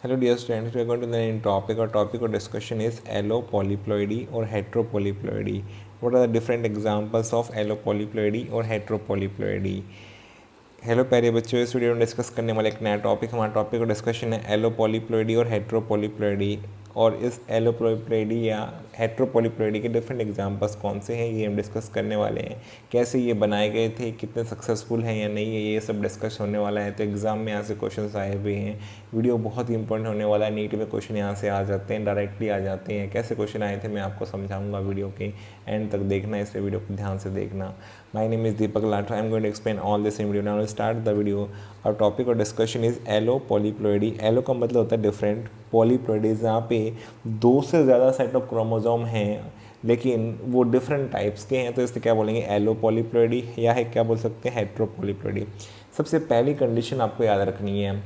Hello dear students, we are going to the new topic. Our topic of discussion is allopolyploidy or heteropolyploidy. What are the different examples of allopolyploidy or heteropolyploidy? Hello प्यारे बच्चों, इस video में discuss करने वाला एक नया topic, हमारा topic और डिस्कशन है एलोपोलीप्लोइडी और हेट्रोपोलीप्लोइडी। और इस एलोपोलीप्लोइडी या हेट्रोपोलीप्लोइडी के डिफरेंट एग्जांपल्स कौन से हैं ये हम डिस्कस करने वाले हैं। कैसे ये बनाए गए थे, कितने सक्सेसफुल हैं या नहीं है, ये सब डिस्कस होने वाला है। तो एग्ज़ाम में यहाँ से क्वेश्चन आए हुए हैं। वीडियो बहुत ही इंपॉर्टेंट होने वाला है। नीट में क्वेश्चन यहाँ से आ जाते हैं, डायरेक्टली आ जाते हैं। कैसे क्वेश्चन आए थे मैं आपको समझाऊंगा। वीडियो के एंड तक देखना, इसलिए वीडियो को ध्यान से देखना। My name is Deepak Latha. I am going to explain all this in video. Now let's start the video. Our topic of discussion is allopolyploidy. Allo का मतलब होता है डिफरेंट, polyploidy जहाँ पे दो से ज़्यादा सेट ऑफ क्रोमोसोम हैं लेकिन वो डिफरेंट टाइप्स के हैं, तो इससे क्या बोलेंगे एलोपोलीप्लोइडी, या है क्या बोल सकते हैं हेट्रोपोलीप्लोइडी। सबसे पहली कंडीशन आपको याद रखनी है,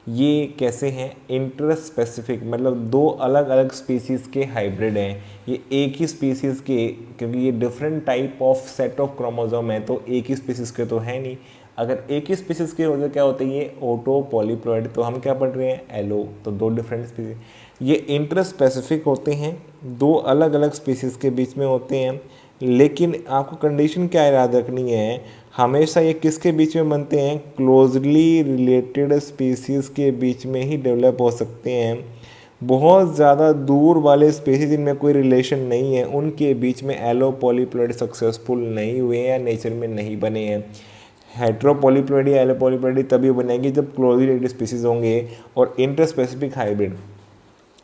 ये कैसे हैं इंटरस्पेसिफिक, मतलब दो अलग अलग स्पीसीज़ के हाइब्रिड हैं। ये एक ही स्पीसीज़ के, क्योंकि ये different type of set of chromosome है तो एक ही स्पीसीज़ के तो है नहीं। अगर एक ही स्पीसीज़ के होते क्या होते हैं ये ऑटोपोलीप्लोइड, तो हम क्या पढ़ रहे हैं एलो, तो दो डिफरेंट स्पीसीज। ये इंटरस्पेसिफिक होते हैं, दो अलग अलग स्पीसीज़ के बीच में होते हैं। लेकिन आपको कंडीशन क्या याद रखनी है, हमेशा ये किसके बीच में बनते हैं, क्लोजली रिलेटेड स्पीसीज़ के बीच में ही डेवलप हो सकते हैं। बहुत ज़्यादा दूर वाले स्पीसीज जिनमें कोई रिलेशन नहीं है उनके बीच में एलोपोलीप्लोइड सक्सेसफुल नहीं हुए या नेचर में नहीं बने हैं। हेट्रोपोलीप्लोइडी एलोपोलीप्लोइडी तभी बनेगी जब क्लोजली रिलेटेड स्पीसीज होंगे और इंटरस्पेसिफिक हाइब्रिड।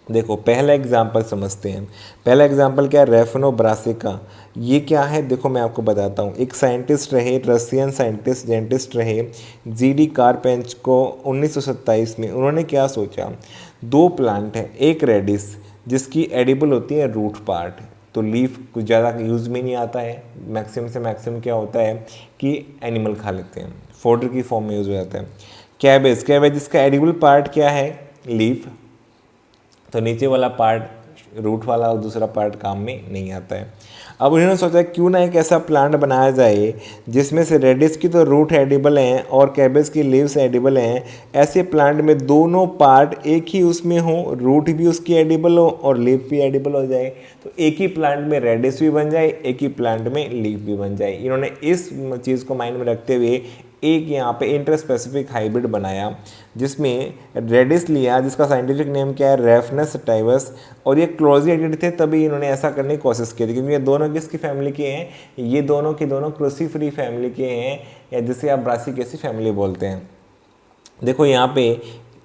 देखो पहला एग्जाम्पल समझते हैं। पहला एग्जाम्पल क्या है, रेफनोब्रासिका। ये क्या है देखो मैं आपको बताता हूँ। एक साइंटिस्ट रहे, रशियन साइंटिस्ट जेंटिस्ट रहे जीडी कार्पेंचको 1927 में। उन्होंने क्या सोचा, दो प्लांट है, एक रेडिस जिसकी एडिबल होती है रूट पार्ट, तो लीफ कुछ ज़्यादा यूज़ में नहीं आता है। मैक्सिमम से मैक्सिमम क्या होता है कि एनिमल खा लेते हैं, फोडर की फॉर्म में यूज़ हो जाता है। कैबेज, कैबेज जिसका एडिबल पार्ट क्या है लीफ, तो नीचे वाला पार्ट रूट वाला और दूसरा पार्ट काम में नहीं आता है। अब उन्होंने सोचा क्यों ना एक ऐसा प्लांट बनाया जाए जिसमें से रेडिस की तो रूट एडिबल हैं और कैबेज की लीव्स एडिबल हैं। ऐसे प्लांट में दोनों पार्ट एक ही उसमें हो, रूट भी उसकी एडिबल हो और लीफ भी एडिबल हो जाए, तो एक ही प्लांट में रेडिस भी बन जाए, एक ही प्लांट में लीफ भी बन जाए। इन्होंने इस चीज़ को माइंड में रखते हुए एक यहाँ पे इंटरस्पेसिफिक हाइब्रिड बनाया जिसमें रेडिस लिया, जिसका साइंटिफिक नेम क्या है रेफनस सटाइवस, और ये क्लोजली रिलेटेड थे तभी इन्होंने ऐसा करने की कोशिश की थी। क्योंकि ये दोनों किसकी फैमिली के हैं, ये दोनों के दोनों क्रूसीफेरी फैमिली के हैं, या जिसे आप ब्रासिकेसी फैमिली बोलते हैं। देखो यहाँ पे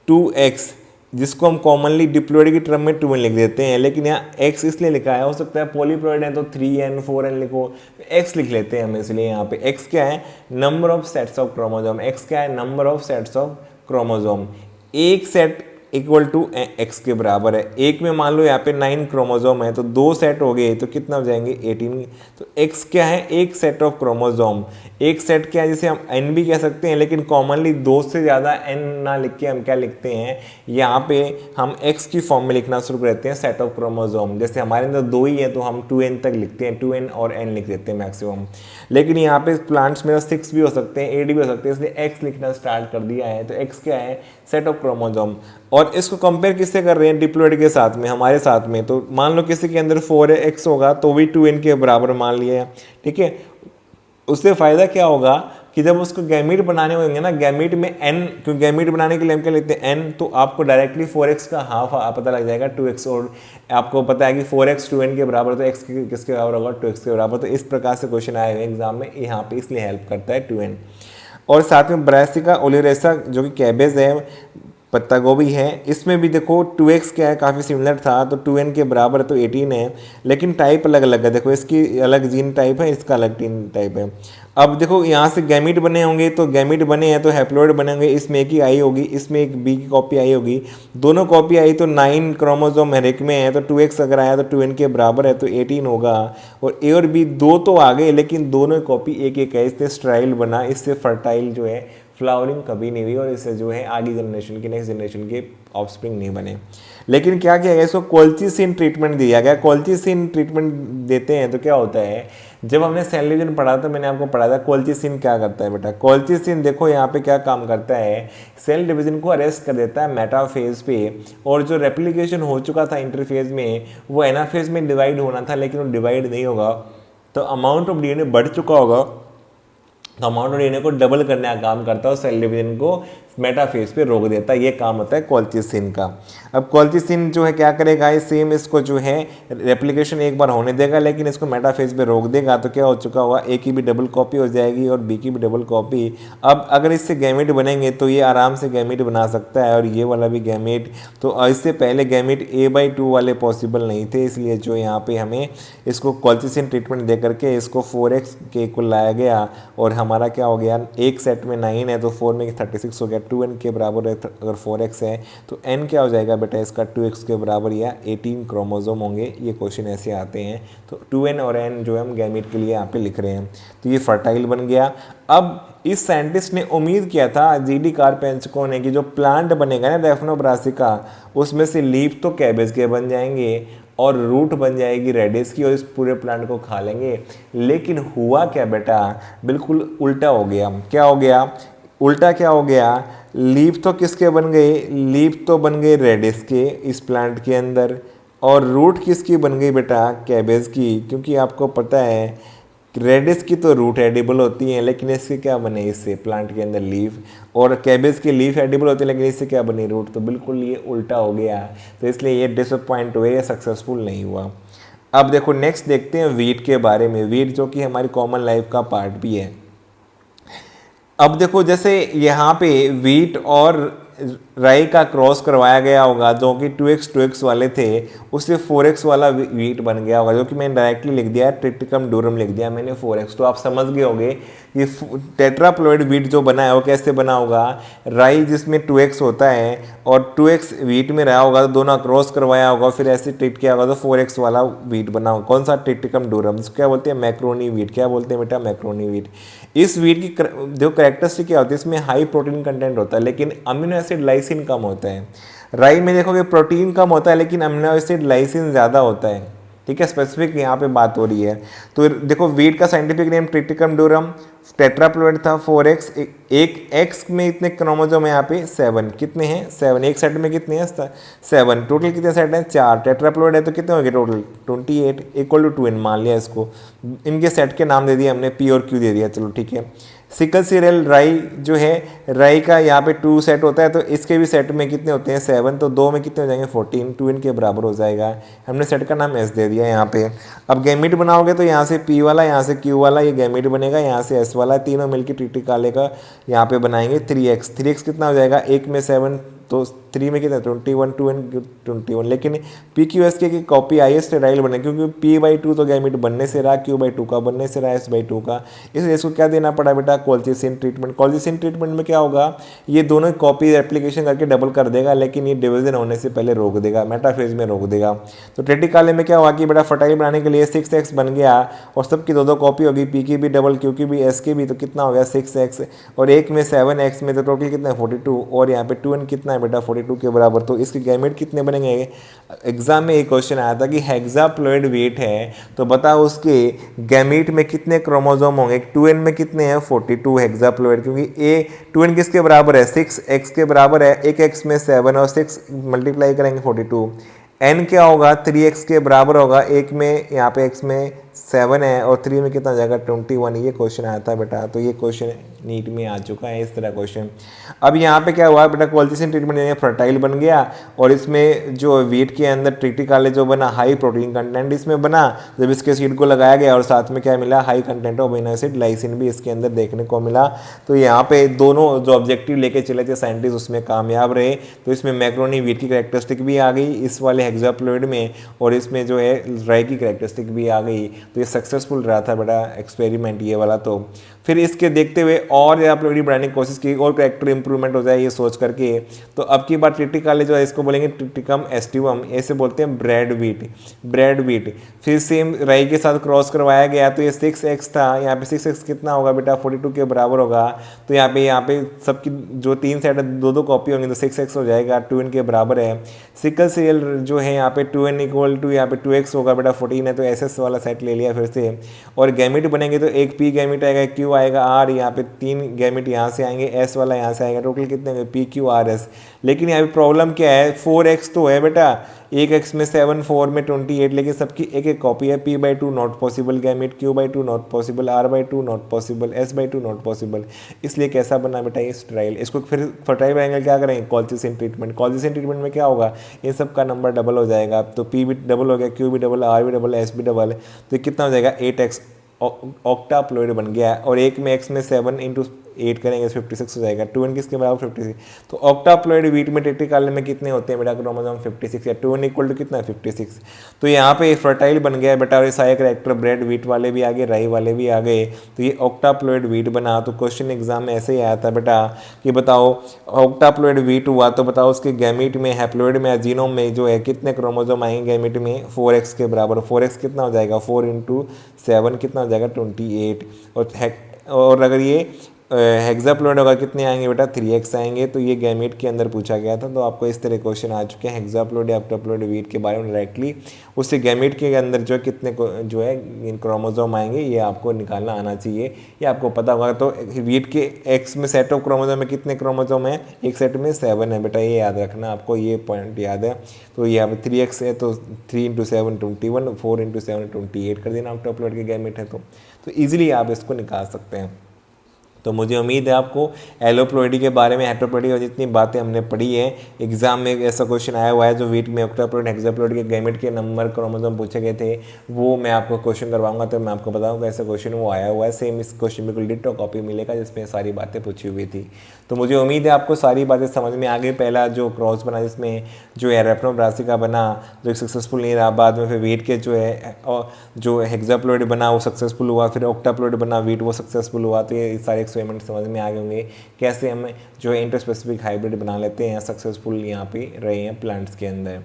2x जिसको हम कॉमनली डिप्लोइड की टर्म में 2n लिख देते हैं, लेकिन यहाँ x इसलिए लिखा है, हो सकता है पॉलीप्लोइड है तो 3n 4n लिखो, x लिख लेते हैं हम। इसलिए यहाँ पे x क्या है, number of sets of chromosome. x क्या है, number of sets of chromosome. एक सेट इक्वल टू x के बराबर है। एक में मान लो यहाँ पे 9 क्रोमोसोम है तो दो सेट हो गए तो कितना हो जाएंगे 18। तो x क्या है, एक सेट ऑफ क्रोमोसोम। एक सेट क्या है, जिसे हम n भी कह सकते हैं, लेकिन कॉमनली दो से ज़्यादा n ना लिख के हम क्या लिखते हैं, यहाँ पे हम x की फॉर्म में लिखना शुरू करते हैं सेट ऑफ क्रोमोसोम। जैसे हमारे अंदर दो ही है तो हम 2n तक लिखते हैं, 2n और n लिख देते हैं मैक्सिमम। लेकिन यहाँ पे प्लांट्स में 6 भी हो सकते हैं, 8 भी हो सकते हैं, इसलिए x लिखना स्टार्ट कर दिया है। तो x क्या है, सेट ऑफ क्रोमोसोम। और इसको कंपेयर किससे कर रहे हैं, डिप्लोइड के साथ में, हमारे साथ में। तो मान लो किसी के अंदर 4x होगा तो भी 2n के बराबर मान लिया है, ठीक है। उससे फ़ायदा क्या होगा कि जब उसको गैमीट बनाने होंगे ना, गैमीट में n, क्योंकि गैमीट बनाने के लिए हम क्या लेते हैं n, तो आपको डायरेक्टली 4x का हाफ पता लग जाएगा 2x, और आपको पता है कि 4x 2n के बराबर, तो x किसके बराबर होगा 2x के बराबर। तो इस प्रकार से क्वेश्चन आए हुए एग्जाम में यहाँ पे, इसलिए हेल्प करता है 2n। और साथ में ब्रासिका ओलियरेसा जो कि कैबेज है, पत्ता गोभी है, इसमें भी देखो 2x क्या है, काफ़ी सिमिलर था, तो 2n के बराबर है तो 18 है, लेकिन टाइप अलग अलग है। देखो इसकी अलग जीन टाइप है, इसका अलग जीन टाइप है। अब देखो यहाँ से गैमीट बने होंगे, तो गैमीट बने हैं तो हैप्लॉइड बनेंगे, इसमें एक ही आई होगी, इसमें एक बी की कॉपी आई होगी, दोनों कॉपी आई तो 9 क्रोमोसोम हर एक में है, तो 2x अगर आया तो 2n के बराबर है तो 18 होगा। और ए और बी दो तो आ गए, लेकिन दोनों कॉपी एक एक है, इससे स्ट्राइल बना, इससे फर्टाइल जो है फ्लावरिंग कभी नहीं हुई, और इससे जो है आगे जनरेशन के, नेक्स्ट जनरेशन के ऑफस्प्रिंग नहीं बने। लेकिन क्या किया गया, इसको कोल्चिसिन ट्रीटमेंट दिया गया। कोल्चिसिन ट्रीटमेंट देते हैं तो क्या होता है, जब हमने सेल डिवीजन पढ़ा तो मैंने आपको पढ़ा था कोल्चिसिन क्या करता है बेटा। कोल्चिसिन देखो यहाँ पे क्या काम करता है, सेल डिवीजन को अरेस्ट कर देता है मेटाफेज पे, और जो रेप्लिकेशन हो चुका था इंटरफेज में वो एनाफेज में डिवाइड होना था, लेकिन वो डिवाइड नहीं होगा, तो अमाउंट ऑफ डीएनए बढ़ चुका होगा, तो अमाउंट ऑफ डीएनए को डबल करने का काम करता है, सेल डिवीजन को मेटाफेज पे रोक देता है। ये काम होता है कोल्चिसिन का। अब कोल्चिसिन जो है क्या करेगा, ये सेम इसको जो है रेप्लिकेशन एक बार होने देगा, लेकिन इसको मेटाफेज पे रोक देगा, तो क्या हो चुका होगा, ए की भी डबल कॉपी हो जाएगी और बी की भी डबल कॉपी। अब अगर इससे गैमेट बनेंगे तो ये आराम से गैमेट बना सकता है, और ये वाला भी गैमेट। तो इससे पहले गैमेट A/2 वाले पॉसिबल नहीं थे, इसलिए जो यहाँ पे हमें इसको कोल्चिसिन ट्रीटमेंट दे करके इसको 4x के इक्वल लाया गया, और हमारा क्या हो गया, एक सेट में 9 है तो 4 में 36 हो गया, 2n के बराबर है। अगर 4x है तो n क्या हो जाएगा बेटा इसका, 2x के बराबर या 18 क्रोमोसोम होंगे। ये क्वेश्चन ऐसे आते हैं, तो 2n और n जो है हम गैमेट के लिए यहाँ पे लिख रहे हैं। तो ये फर्टाइल बन गया। अब इस साइंटिस्ट ने उम्मीद किया था जी.डी. कार्पेंचको ने कि जो प्लांट बनेगा ना डेफ्नोब्रासिका, उसमें से लीफ तो कैबेज के बन जाएंगे और रूट बन जाएगी रेडिस की, और इस पूरे प्लांट को खा लेंगे। लेकिन हुआ क्या बेटा, बिल्कुल उल्टा हो गया। क्या हो गया, उल्टा क्या हो गया, लीफ तो किसके बन गए, लीफ तो बन गए रेडिस के इस प्लांट के अंदर, और रूट किसकी बन गई बेटा, कैबेज की। क्योंकि आपको पता है रेडिस की तो रूट एडिबल होती हैं, लेकिन इससे क्या बने, इससे प्लांट के अंदर लीफ, और कैबेज की लीफ एडिबल होती है, लेकिन इससे क्या बनी, रूट। तो बिल्कुल ये उल्टा हो गया, तो इसलिए ये डिसअपॉइंट हुए, ये सक्सेसफुल नहीं हुआ। अब देखो नेक्स्ट देखते हैं वीट के बारे में, वीट जो कि हमारी कॉमन लाइफ का पार्ट भी है। अब देखो जैसे यहाँ पे वीट और राई का क्रॉस करवाया गया होगा, जो कि 2x वाले थे, उससे 4x वाला वीट बन गया होगा, जो कि मैंने डायरेक्टली लिख दिया, ट्रिटिकम डूरम लिख दिया मैंने 4x। तो आप समझ गए होंगे ये टेट्राप्लॉइड वीट जो बना है वो कैसे बना होगा, राई जिसमें 2x होता है और 2x वीट में रहा होगा, तो दोनों क्रॉस करवाया होगा, फिर ऐसे ट्रीट किया होगा, तो 4x वाला वीट बना होगा। कौन सा, ट्रिटिकम डूरम, जिसको क्या बोलते हैं, मैक्रोनी वीट। क्या बोलते हैं बेटा, मैक्रोनी वीट। इस वीट की जो कैरेक्टरिस्टिक क्या होती है, इसमें हाई प्रोटीन कंटेंट होता है, लेकिन अमीनो एसिड लाइसिन कम होता है। राई में देखोगे प्रोटीन कम होता है, लेकिन अमीनो एसिड लाइसिन ज़्यादा होता है। ठीक है, स्पेसिफिक यहाँ पे बात हो रही है। तो देखो वीट का साइंटिफिक नेम ट्रिटिकम डूरम, टेट्राप्लॉइड था 4x, एक x में इतने क्रोमोसोम है यहाँ पे 7, कितने हैं 7, एक सेट में कितने हैं 7, टोटल कितने सेट हैं 4, टेट्राप्लॉइड है तो कितने हो गए टोटल 28 इक्वल टू 2n मान लिया इसको। इनके सेट के नाम दे दिए हमने, p और q दे दिया, चलो ठीक है। सिकल सीरियल राई जो है, राई का यहाँ पे 2 सेट होता है, तो इसके भी सेट में कितने होते हैं 7, तो 2 में कितने हो जाएंगे 14, 2n के बराबर हो जाएगा। हमने सेट का नाम s दे दिया यहाँ पे। अब गैमीट बनाओगे तो यहाँ से p वाला, यहाँ से q वाला, ये गैमीट बनेगा, यहाँ से s वाला, तीनों मिलकर ट्रिटिकाले का यहाँ पे बनाएंगे 3x कितना हो जाएगा, एक में 7 तो 3 में कितना 21, 2n 21, लेकिन PQSK की कॉपी आई स्टेराइल बने, क्योंकि p/2 तो गैमीट बनने से रहा, q/2 का बनने से रहा, s/2 का, इसलिए इसको क्या देना पड़ा बेटा, कोल्चिसिन ट्रीटमेंट। कोल्चिसिन ट्रीटमेंट में क्या होगा, ये दोनों कॉपी एप्लीकेशन करके डबल कर देगा, लेकिन ये डिवीजन होने से पहले रोक देगा, मेटाफेज में रोक देगा। तो ट्रिटिकाले में क्या हुआ कि बेटा फर्टाइल बनाने के लिए 6x बन गया, और सबकी 2 कॉपी होगी, p की भी डबल, q की भी, s की भी, तो कितना हो गया 6x, और एक में 7x में, तो टोटल कितना है 42, और यहाँ पे 2n कितना है बेटा 42 के बराबर। तो इसके गैमेट कितने बनेंगे, एग्जाम में एक क्वेश्चन आया था कि हेक्साप्लॉइड वीट है, तो बताओ उसके गैमेट में कितने क्रोमोसोम होंगे, 2n में कितने हैं 42 हेक्साप्लॉइड, क्योंकि ए 2n किसके बराबर है 6x के बराबर है, एक x में 7 और 6 मल्टीप्लाई करेंगे 42, n क्या होगा 3x के बराबर होगा, एक में यहाँ पे x में 7 है और 3 में कितना हो जाएगा 21। ये क्वेश्चन आया था बेटा, तो ये क्वेश्चन नीट में आ चुका है इस तरह क्वेश्चन। अब यहाँ पे क्या हुआ बेटा, कोल्चिसिन ट्रीटमेंट फर्टाइल बन गया, और इसमें जो वीट के अंदर ट्रिटिकाले जो बना, हाई प्रोटीन कंटेंट इसमें बना, जब इसके सीड को लगाया गया, और साथ में क्या मिला, high content of amino acid lysine भी इसके अंदर देखने को मिला। तो यहाँ पे दोनों जो ऑब्जेक्टिव लेके चले थे साइंटिस्ट उसमें कामयाब रहे। तो इसमें मैक्रोनी वीट की कैरेक्टरिस्टिक भी आ गई इस वाले हेक्साप्लॉइड में, और इसमें जो है राई की कैरेक्टरिस्टिक भी आ गई। तो ये सक्सेसफुल रहा था बेटा एक्सपेरिमेंट ये वाला। तो फिर इसके देखते हुए और आप लोगों ने बनाने की कोशिश की, और कैरेक्टर इंप्रूवमेंट हो जाए ये सोच करके। तो अब की बार ट्रिटिकाले जो है इसको बोलेंगे ट्रिटिकम एस्टिवम, ऐसे बोलते हैं ब्रेड वीट। फिर सेम राई के साथ क्रॉस करवाया गया, तो ये 6x था, यहाँ पे 6x कितना होगा बेटा 42 के बराबर होगा। तो यहाँ पे सबकी जो 3 सेट 2 कॉपी होंगी, तो 6x हो जाएगा, 2n के बराबर है। सिकल सेल जो है यहाँ पे 2n इक्वल टू यहाँ पे 2x होगा बेटा 14 है, तो SS वाला सेट ले लिया फिर से, और गैमेट बनेंगे तो एक पी गैमेट आएगा, क्यू आएगा, आर, यहाँ पे 3 गैमेट यहाँ से आएंगे, एस वाला यहाँ से आएगा, टोटल कितने होंगे पी क्यू आर एस। लेकिन यहाँ पे प्रॉब्लम क्या है, 4x तो है बेटा, एक x में 7, 4 में 28, लेकिन सबकी एक एक कॉपी है। p/2 not possible gamete, q/2 not possible, r/2 not possible, s/2 not possible. इसलिए कैसा बना बेटा ये स्टेराइल। इसको फिर फर्टाइल एंगल क्या करेंगे, कॉल्चिसिन ट्रीटमेंट। कॉल्चिसिन ट्रीटमेंट में क्या होगा, इन सब का नंबर डबल हो जाएगा, तो p भी डबल हो गया, q भी डबल, r भी डबल, s भी डबल, तो कितना हो जाएगा 8x ऑक्टाप्लॉइड बन गया है। और एक में x में 7 इंटू 8 करेंगे 56 हो जाएगा, 2n किसके बराबर 56। तो ऑक्टाप्लॉइड वीट में टेट्रिकाल में कितने होते हैं बेटा क्रोमोसोम 56, या 2n इक्वल टू कितना 56। तो यहाँ पे फर्टाइल बन गया है बेटा, और ये सारे करेक्टर ब्रेड वीट वाले भी आ गए, राई वाले भी आ गए, तो ये ऑक्टाप्लॉइड वीट बना। तो क्वेश्चन एग्जाम में ऐसे ही आया था बेटा कि बताओ ऑक्टाप्लॉइड वीट हुआ तो बताओ उसके गैमेट में, हैप्लॉइड में, जीनोम में जो है कितने क्रोमोसोम आएंगे गैमेट में, 4x के बराबर। 4x कितना हो जाएगा, 4 इंटू 7 कितना हो जाएगा 28। और अगर ये हेक्साप्लॉइड होगा कितने आएंगे बेटा 3x आएंगे। तो ये गैमेट के अंदर पूछा गया था, तो आपको इस तरह क्वेश्चन आ चुके हैं हेक्साप्लॉइड या ऑक्टाप्लॉइड वीट के बारे में डायरेक्टली। उससे गैमेट के अंदर जो कितने जो है इन क्रोमोसोम आएंगे ये आपको निकालना आना चाहिए, ये आपको पता होगा। तो वीट के एक्स में सेट ऑफ क्रोमोसोम में कितने क्रोमोसोम है, एक सेट में 7 है बेटा, ये याद रखना आपको, ये पॉइंट याद है। तो यहाँ पे 3x है तो 3 इंटू 7 21, 4 इंटू 7 28 कर देना ऑक्टाप्लॉइड के गैमेट है तो ईजिली आप इसको निकाल सकते हैं। तो मुझे उम्मीद है आपको एलोप्लॉइडी के बारे में, हेट्रोप्लॉइडी और जितनी बातें हमने पढ़ी है, एग्जाम में ऐसा क्वेश्चन आया हुआ है जो वीट में ऑक्टाप्लॉइड हेक्साप्लॉइड के गैमेट के नंबर क्रोमोसोम पूछे गए थे, वो मैं आपको क्वेश्चन करवाऊंगा, तो मैं आपको बताऊंगा ऐसा क्वेश्चन वो आया हुआ है। सेम इस क्वेश्चन बिल्कुल डिट्टो कॉपी मिलेगा जिसमें सारी बातें पूछी हुई थी। तो मुझे उम्मीद है आपको सारी बातें समझ में आ गई। पहला जो क्रॉस बना जिसमें जो है रेप्नोब्रासिका बना जो सक्सेसफुल नहीं रहा, बाद में फिर वीट के जो है जो हेक्साप्लॉइड बना वो सक्सेसफुल हुआ, फिर ऑक्टाप्लॉइड बना वीट वो सक्सेसफुल हुआ। तो ये सारे एक्सपेरिमेंट समझ में आ गए होंगे कैसे हम जो है इंटरस्पेसिफिक हाइब्रिड बना लेते हैं, सक्सेसफुल यहाँ पे रहे हैं प्लांट्स के अंदर।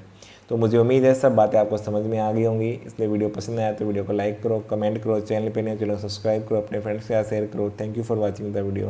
तो मुझे उम्मीद है सब बातें आपको समझ में आ गई होंगी। इसलिए वीडियो पसंद आया तो वीडियो को लाइक करो, कमेंट करो, चैनल पे नए चैनल सब्सक्राइब करो, अपने फ्रेंड्स के साथ शेयर करो। Thank you for watching the video.